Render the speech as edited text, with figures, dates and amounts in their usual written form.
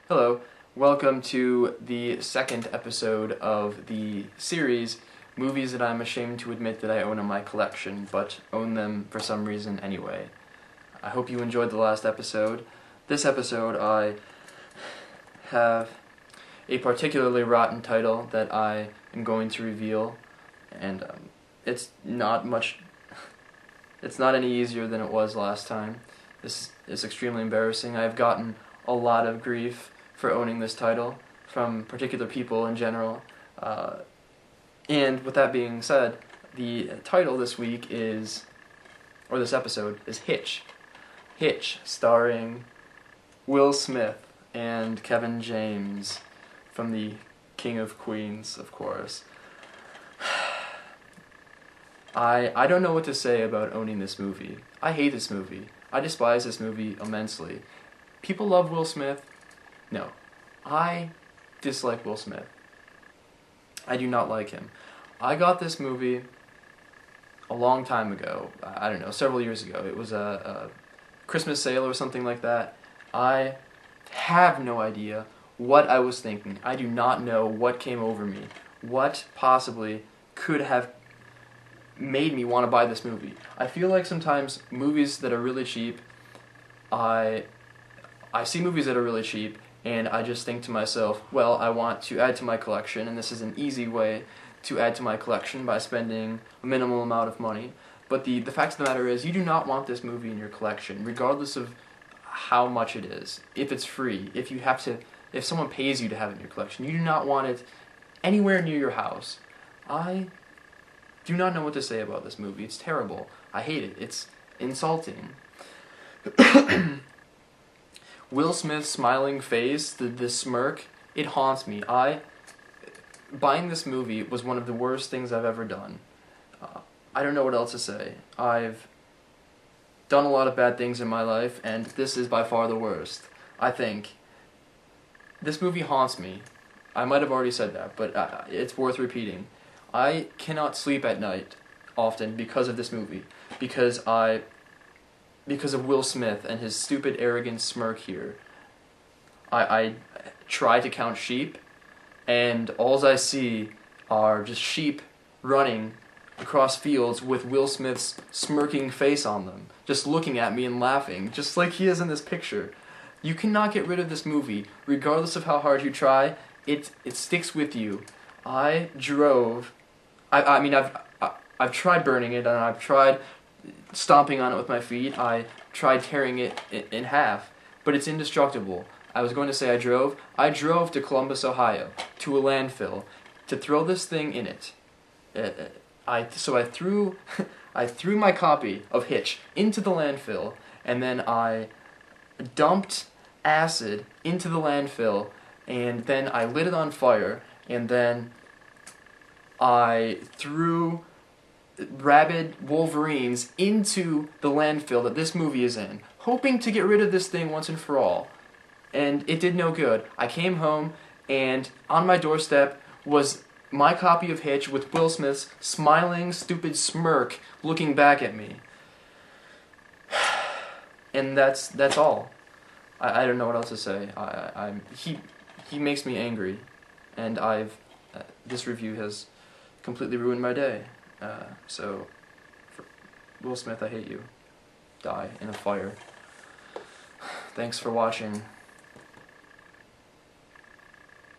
Hello, welcome to the second episode of the series, Movies that I'm ashamed to admit that I own in my collection, but own them for some reason anyway. I hope you enjoyed the last episode. This episode I have a particularly rotten title that I am going to reveal, and it's not any easier than it was last time. This is extremely embarrassing. I've gotten a lot of grief for owning this title from particular people in general. And with that being said, the title this week this episode is Hitch. Hitch, starring Will Smith and Kevin James from the King of Queens, of course. I don't know what to say about owning this movie. I hate this movie. I despise this movie immensely. People love Will Smith. No. I dislike Will Smith. I do not like him. I got this movie a long time ago. I don't know, several years ago. It was a Christmas sale or something like that. I have no idea what I was thinking. I do not know what came over me. What possibly could have made me want to buy this movie. I feel like sometimes movies that are really cheap, I see movies that are really cheap, and I just think to myself, well, I want to add to my collection, and this is an easy way to add to my collection by spending a minimal amount of money. But the fact of the matter is, you do not want this movie in your collection, regardless of how much it is. If it's free, if someone pays you to have it in your collection, you do not want it anywhere near your house. I do not know what to say about this movie. It's terrible. I hate it. It's insulting. Will Smith's smiling face, the smirk, it haunts me. Buying this movie was one of the worst things I've ever done. I don't know what else to say. I've done a lot of bad things in my life, and this is by far the worst. I think this movie haunts me. I might have already said that, but it's worth repeating. I cannot sleep at night often because of this movie. Because of Will Smith and his stupid, arrogant smirk here. I try to count sheep, and all I see are just sheep running across fields with Will Smith's smirking face on them, just looking at me and laughing, just like he is in this picture. You cannot get rid of this movie, regardless of how hard you try. It sticks with you. I've tried burning it, and I've tried stomping on it with my feet. I tried tearing it in half, but it's indestructible. I was going to say I drove to Columbus, Ohio, to a landfill, to throw this thing in it. I threw my copy of Hitch into the landfill, and then I dumped acid into the landfill, and then I lit it on fire, and then I threw rabid wolverines into the landfill that this movie is in, hoping to get rid of this thing once and for all. And it did no good. I came home, and on my doorstep was my copy of Hitch with Will Smith's smiling, stupid smirk looking back at me. And that's all. I don't know what else to say. He makes me angry, and this review has completely ruined my day. So, Will Smith, I hate you. Die in a fire. Thanks for watching.